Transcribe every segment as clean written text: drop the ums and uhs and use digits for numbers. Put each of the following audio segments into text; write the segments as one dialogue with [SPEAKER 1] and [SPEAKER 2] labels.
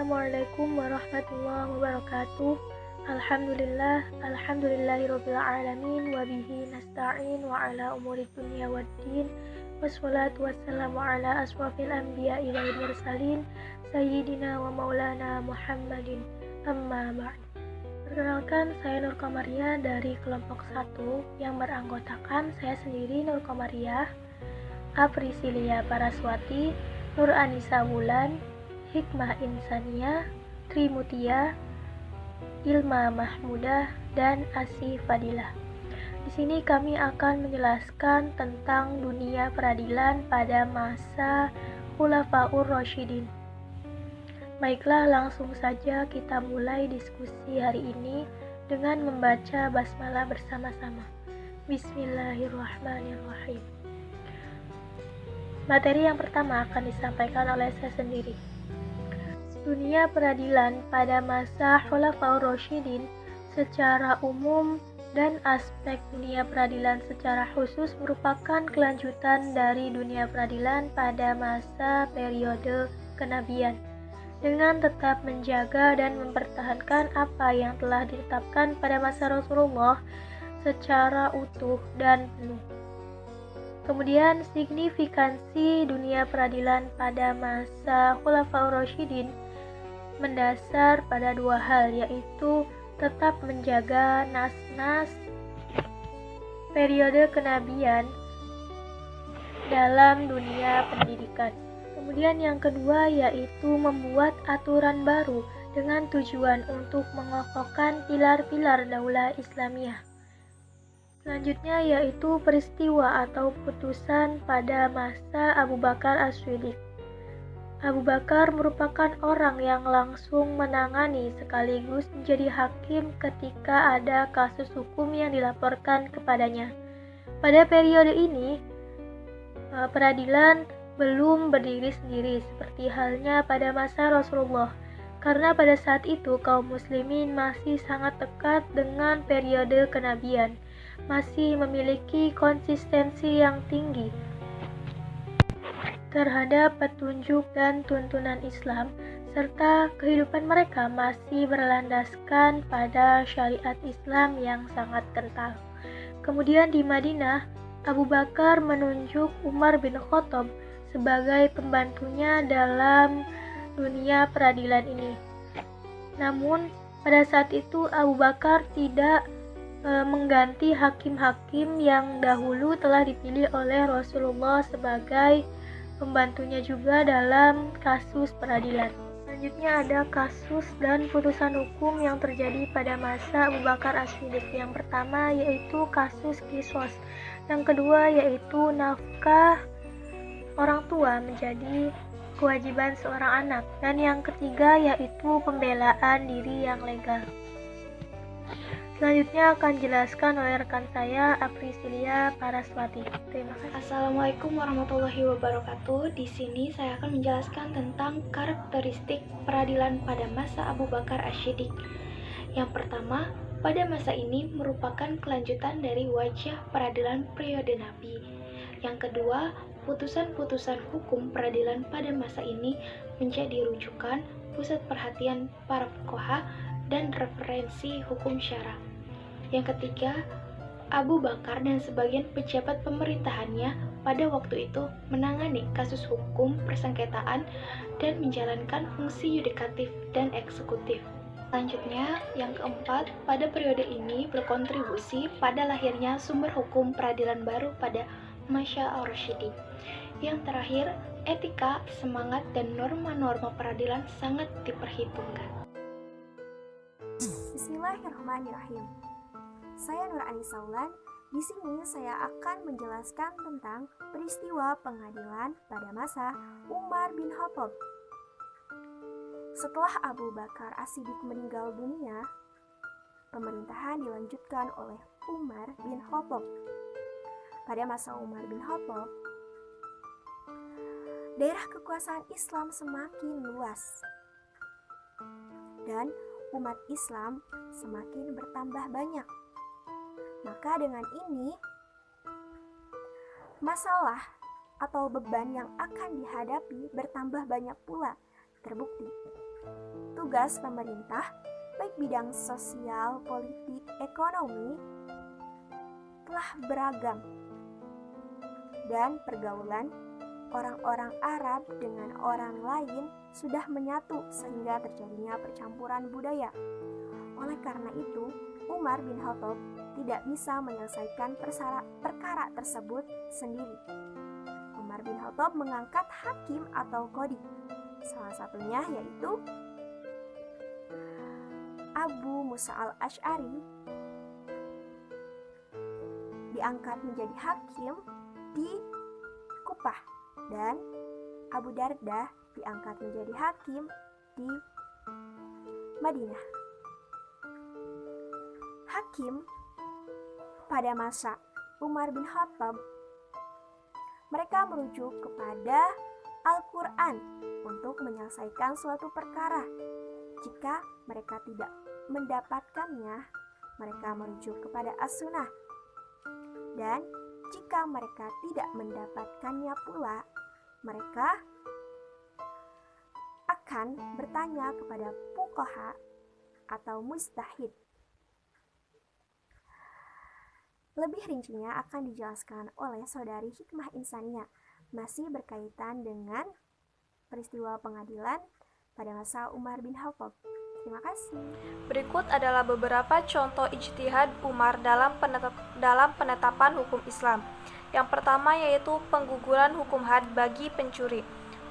[SPEAKER 1] Assalamualaikum warahmatullahi wabarakatuh. Alhamdulillahirabbil alamin wa bihi nasta'in wa ala umuri dunya waddin. Wassalatu wassalamu ala asrofil anbiya'i wal mursalin sayyidina wa maulana Muhammadin. Amma ba'd. Perkenalkan, saya Nur Komariah dari kelompok 1 yang beranggotakan saya sendiri Nur Komariah, Aprisilia Paraswati, Nur Anissa Wulan, Hikmah Insania, Trimutia, Ilma Mahmudah, dan Asy Fadilah. Di sini kami akan menjelaskan tentang dunia peradilan pada masa Khulafaur Rasyidin. Baiklah, langsung saja kita mulai diskusi hari ini dengan membaca basmalah bersama-sama. Bismillahirrahmanirrahim. Materi yang pertama akan disampaikan oleh saya sendiri. Dunia peradilan pada masa Khulafaur Rasyidin secara umum dan aspek dunia peradilan secara khusus merupakan kelanjutan dari dunia peradilan pada masa periode kenabian, dengan tetap menjaga dan mempertahankan apa yang telah ditetapkan pada masa Rasulullah secara utuh dan penuh. Kemudian, signifikansi dunia peradilan pada masa Khulafaur Rasyidin mendasar pada dua hal, yaitu tetap menjaga nas-nas periode kenabian dalam dunia pendidikan. Kemudian yang kedua yaitu membuat aturan baru dengan tujuan untuk mengokohkan pilar-pilar daulah Islamiyah. Selanjutnya yaitu peristiwa atau putusan pada masa Abu Bakar As-Siddiq. Abu Bakar merupakan orang yang langsung menangani sekaligus menjadi hakim ketika ada kasus hukum yang dilaporkan kepadanya. Pada periode ini, peradilan belum berdiri sendiri seperti halnya pada masa Rasulullah, karena pada saat itu kaum muslimin masih sangat dekat dengan periode kenabian, masih memiliki konsistensi yang tinggi terhadap petunjuk dan tuntunan Islam, serta kehidupan mereka masih berlandaskan pada syariat Islam yang sangat kental. Kemudian di Madinah, Abu Bakar menunjuk Umar bin Khattab sebagai pembantunya dalam dunia peradilan ini. Namun, pada saat itu Abu Bakar tidak mengganti hakim-hakim yang dahulu telah dipilih oleh Rasulullah sebagai pembantunya juga dalam kasus peradilan. Selanjutnya ada kasus dan putusan hukum yang terjadi pada masa Abu Bakar As-Siddiq. Yang pertama yaitu kasus Qisas. Yang kedua yaitu nafkah orang tua menjadi kewajiban seorang anak. Dan yang ketiga yaitu pembelaan diri yang legal. Selanjutnya akan dijelaskan oleh rekan saya, Aprisilia Paraswati. Terima kasih.
[SPEAKER 2] Assalamualaikum warahmatullahi wabarakatuh. Di sini saya akan menjelaskan tentang karakteristik peradilan pada masa Abu Bakar As-Siddiq. Yang pertama, pada masa ini merupakan kelanjutan dari wajah peradilan periode Nabi. Yang kedua, putusan-putusan hukum peradilan pada masa ini menjadi rujukan, pusat perhatian para fuqaha, dan referensi hukum syara. Yang ketiga, Abu Bakar dan sebagian pejabat pemerintahannya pada waktu itu menangani kasus hukum persengketaan dan menjalankan fungsi yudikatif dan eksekutif. Selanjutnya, yang keempat, pada periode ini berkontribusi pada lahirnya sumber hukum peradilan baru pada masa Ar-Rasyidin. Yang terakhir, etika, semangat, dan norma-norma peradilan sangat diperhitungkan.
[SPEAKER 3] Bismillahirrahmanirrahim. Saya Nur Anissa Wulan. Di sini saya akan menjelaskan tentang peristiwa pengadilan pada masa Umar bin Khattab. Setelah Abu Bakar As-Siddiq meninggal dunia, pemerintahan dilanjutkan oleh Umar bin Khattab. Pada masa Umar bin Khattab, daerah kekuasaan Islam semakin luas dan umat Islam semakin bertambah banyak. Maka dengan ini, masalah atau beban yang akan dihadapi bertambah banyak pula. Terbukti, Tugas pemerintah, baik bidang sosial, politik, ekonomi, telah beragam, dan pergaulan orang-orang Arab dengan orang lain sudah menyatu sehingga terjadinya percampuran budaya. Oleh karena itu, Umar bin Khattab tidak bisa menyelesaikan perkara tersebut sendiri. Umar bin Khattab mengangkat hakim atau qadhi. Salah satunya yaitu Abu Musa al-Asy'ari diangkat menjadi hakim di Kufah dan Abu Darda diangkat menjadi hakim di Madinah. Hakim pada masa Umar bin Khattab, mereka merujuk kepada Al-Quran untuk menyelesaikan suatu perkara. Jika mereka tidak mendapatkannya, mereka merujuk kepada As-Sunnah. Dan jika mereka tidak mendapatkannya pula, mereka akan bertanya kepada fuqaha atau mujtahid. Lebih rincinya akan dijelaskan oleh saudari Hikmah Insania, masih berkaitan dengan peristiwa pengadilan pada masa Umar bin Khattab. Terima kasih.
[SPEAKER 4] Berikut adalah beberapa contoh ijtihad Umar dalam penetapan hukum Islam. Yang pertama yaitu pengguguran hukum had bagi pencuri.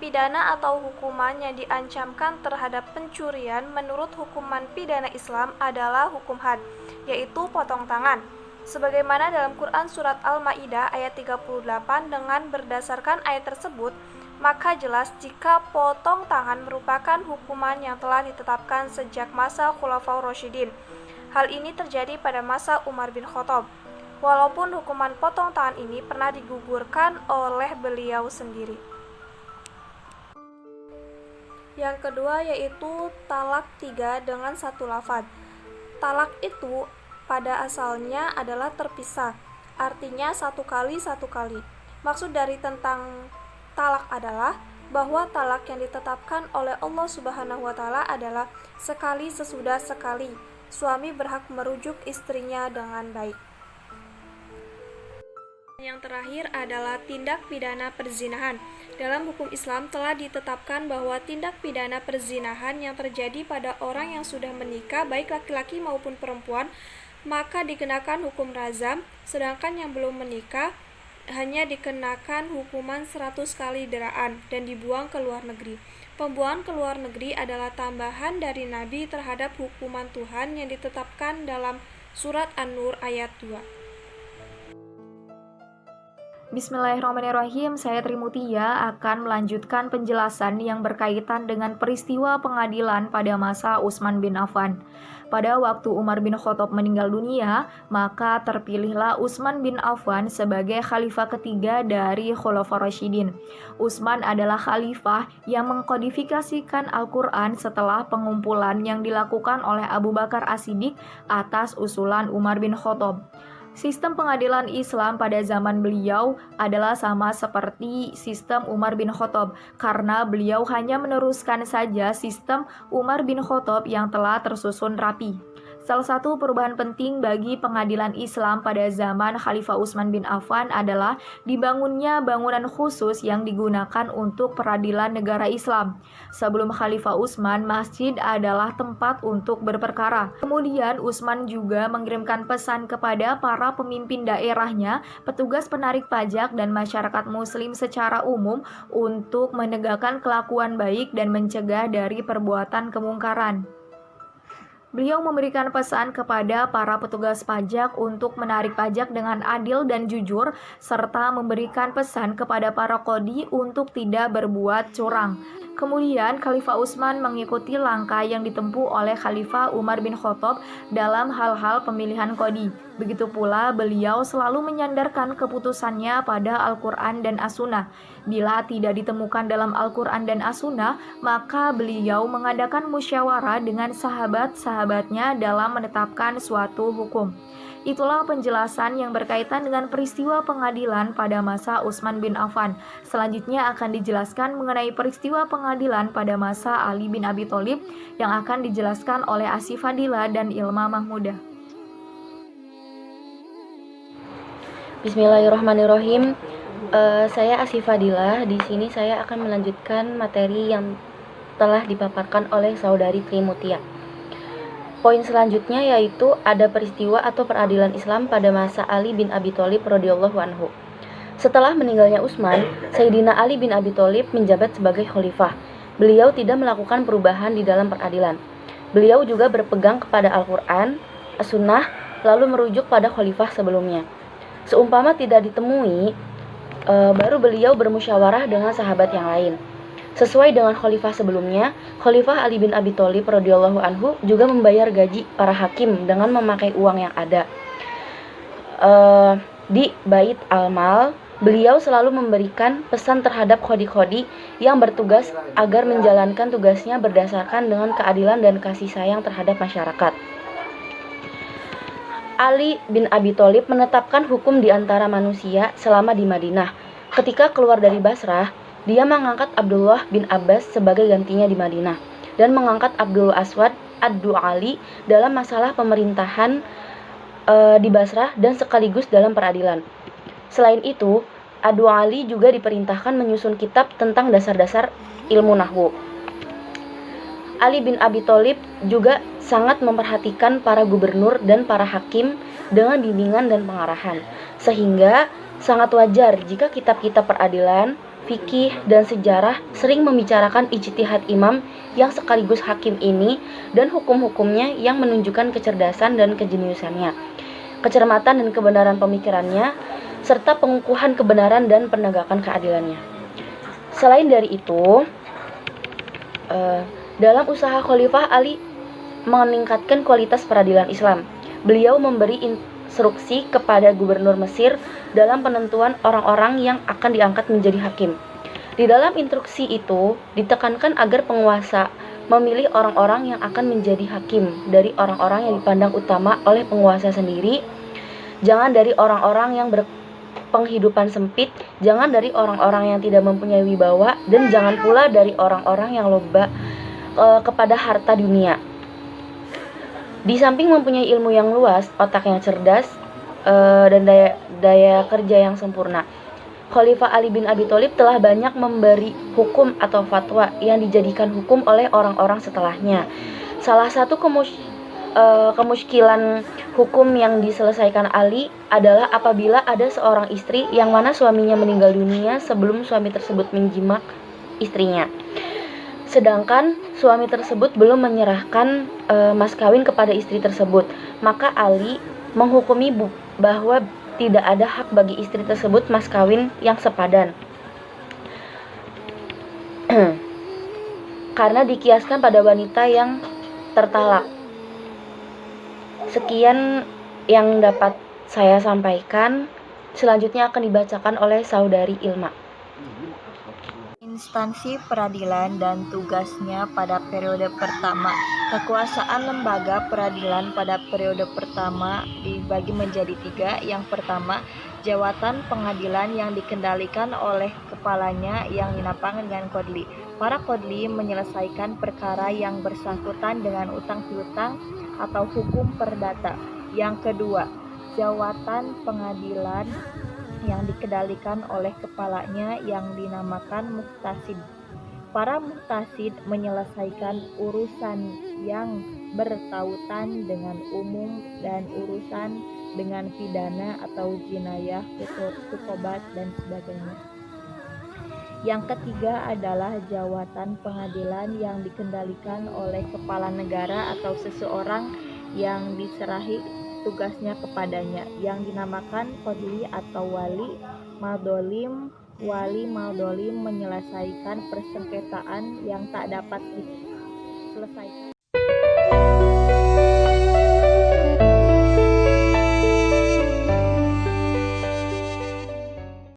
[SPEAKER 4] Pidana atau hukuman yang diancamkan terhadap pencurian menurut hukuman pidana Islam adalah hukum had, yaitu potong tangan. Sebagaimana dalam Quran Surat Al-Ma'idah ayat 38, dengan berdasarkan ayat tersebut, maka jelas jika potong tangan merupakan hukuman yang telah ditetapkan sejak masa Khulafaur Rasyidin. Hal ini terjadi pada masa Umar bin Khattab, walaupun hukuman potong tangan ini pernah digugurkan oleh beliau sendiri. Yang kedua yaitu talak 3 dengan satu lafaz. Talak itu pada asalnya adalah terpisah, artinya satu kali. Maksud dari tentang talak adalah bahwa talak yang ditetapkan oleh Allah Subhanahu wa Ta'ala adalah sekali sesudah sekali. Suami berhak merujuk istrinya dengan baik. Yang terakhir adalah tindak pidana perzinahan. Dalam hukum Islam telah ditetapkan bahwa tindak pidana perzinahan yang terjadi pada orang yang sudah menikah, baik laki-laki maupun perempuan, maka dikenakan hukum rajam, sedangkan yang belum menikah hanya dikenakan hukuman 100 kali deraan dan dibuang ke luar negeri. Pembuangan ke luar negeri adalah tambahan dari Nabi terhadap hukuman Tuhan yang ditetapkan dalam surat An-Nur ayat 2.
[SPEAKER 5] Bismillahirrahmanirrahim, saya Trimutia akan melanjutkan penjelasan yang berkaitan dengan peristiwa pengadilan pada masa Utsman bin Affan. Pada waktu Umar bin Khattab meninggal dunia, maka terpilihlah Utsman bin Affan sebagai khalifah ketiga dari Khulafaur Rasyidin. Utsman adalah khalifah yang mengkodifikasikan Al-Quran setelah pengumpulan yang dilakukan oleh Abu Bakar As-Siddiq atas usulan Umar bin Khattab. Sistem pengadilan Islam pada zaman beliau adalah sama seperti sistem Umar bin Khattab, karena beliau hanya meneruskan saja sistem Umar bin Khattab yang telah tersusun rapi. Salah satu perubahan penting bagi pengadilan Islam pada zaman Khalifah Utsman bin Affan adalah dibangunnya bangunan khusus yang digunakan untuk peradilan negara Islam. Sebelum Khalifah Utsman, masjid adalah tempat untuk berperkara. Kemudian Utsman juga mengirimkan pesan kepada para pemimpin daerahnya, petugas penarik pajak dan masyarakat muslim secara umum untuk menegakkan kelakuan baik dan mencegah dari perbuatan kemungkaran. Beliau memberikan pesan kepada para petugas pajak untuk menarik pajak dengan adil dan jujur, serta memberikan pesan kepada para qadhi untuk tidak berbuat curang. Kemudian Khalifah Utsman mengikuti langkah yang ditempuh oleh Khalifah Umar bin Khattab dalam hal-hal pemilihan qadhi. Begitu pula beliau selalu menyandarkan keputusannya pada Al-Quran dan As-Sunnah. Bila tidak ditemukan dalam Al-Quran dan As-Sunnah, maka beliau mengadakan musyawarah dengan sahabat-sahabatnya dalam menetapkan suatu hukum. Itulah penjelasan yang berkaitan dengan peristiwa pengadilan pada masa Utsman bin Affan. Selanjutnya akan dijelaskan mengenai peristiwa pengadilan pengadilan pada masa Ali bin Abi Thalib yang akan dijelaskan oleh Asy Fadila dan Ilma Mahmudah.
[SPEAKER 6] Bismillahirrahmanirrahim. Saya Asy Fadila. Di sini saya akan melanjutkan materi yang telah dipaparkan oleh Saudari Trimutia. Poin selanjutnya yaitu ada peristiwa atau peradilan Islam pada masa Ali bin Abi Thalib radhiyallahu anhu. Setelah meninggalnya Utsman, Sayyidina Ali bin Abi Thalib menjabat sebagai khalifah. Beliau tidak melakukan perubahan di dalam peradilan. Beliau juga berpegang kepada Al-Quran, As-Sunnah, lalu merujuk pada khalifah sebelumnya. Seumpama tidak ditemui, baru beliau bermusyawarah dengan sahabat yang lain. Sesuai dengan khalifah sebelumnya, Khalifah Ali bin Abi Thalib radhiyallahu anhu juga membayar gaji para hakim dengan memakai uang yang ada. Di Bait Al-Mal, beliau selalu memberikan pesan terhadap khodi-khodi yang bertugas agar menjalankan tugasnya berdasarkan dengan keadilan dan kasih sayang terhadap masyarakat. Ali bin Abi Thalib menetapkan hukum di antara manusia selama di Madinah. Ketika keluar dari Basrah, dia mengangkat Abdullah bin Abbas sebagai gantinya di Madinah dan mengangkat Abdul Aswad ad-Du'ali dalam masalah pemerintahan di Basrah dan sekaligus dalam peradilan. Selain itu, ad-Du'ali juga diperintahkan menyusun kitab tentang dasar-dasar ilmu nahwu. Ali bin Abi Thalib juga sangat memperhatikan para gubernur dan para hakim dengan bimbingan dan pengarahan, sehingga sangat wajar jika kitab-kitab peradilan, fikih, dan sejarah sering membicarakan ijtihad imam yang sekaligus hakim ini dan hukum-hukumnya yang menunjukkan kecerdasan dan kejeniusannya, kecermatan dan kebenaran pemikirannya, serta pengukuhan kebenaran dan penegakan keadilannya. Selain dari itu, dalam usaha Khalifah Ali meningkatkan kualitas peradilan Islam, beliau memberi instruksi kepada gubernur Mesir dalam penentuan orang-orang yang akan diangkat menjadi hakim. Di dalam instruksi itu ditekankan agar penguasa memilih orang-orang yang akan menjadi hakim dari orang-orang yang dipandang utama oleh penguasa sendiri, jangan dari orang-orang yang berpenghidupan sempit, jangan dari orang-orang yang tidak mempunyai wibawa, dan jangan pula dari orang-orang yang lomba kepada harta dunia. Di samping mempunyai ilmu yang luas, otak yang cerdas, dan daya kerja yang sempurna, Khalifah Ali bin Abi Thalib telah banyak memberi hukum atau fatwa yang dijadikan hukum oleh orang-orang setelahnya. Salah satu kemusykilan hukum yang diselesaikan Ali adalah apabila ada seorang istri yang mana suaminya meninggal dunia sebelum suami tersebut menjimak istrinya, sedangkan suami tersebut belum menyerahkan mas kawin kepada istri tersebut, maka Ali menghukumi bahwa tidak ada hak bagi istri tersebut mas kawin yang sepadan karena dikiaskan pada wanita yang tertalak. Sekian yang dapat saya sampaikan. Selanjutnya akan dibacakan oleh Saudari Ilma.
[SPEAKER 5] Instansi peradilan dan tugasnya pada periode pertama. Kekuasaan lembaga peradilan pada periode pertama dibagi menjadi 3. Yang pertama, jawatan pengadilan yang dikendalikan oleh kepalanya yang dinamakan dengan kodli. Para kodli menyelesaikan perkara yang bersangkutan dengan utang piutang atau hukum perdata. Yang kedua, jawatan pengadilan yang dikendalikan oleh kepalanya yang dinamakan muhtasid. Para muhtasid menyelesaikan urusan yang bertautan dengan umum dan urusan dengan pidana atau jinayah, hukubat, dan sebagainya. Yang ketiga adalah jawatan pengadilan yang dikendalikan oleh kepala negara atau seseorang yang diserahi tugasnya kepadanya, yang dinamakan kodli atau wali maldolim. Wali maldolim menyelesaikan persengketaan yang tak dapat diselesaikan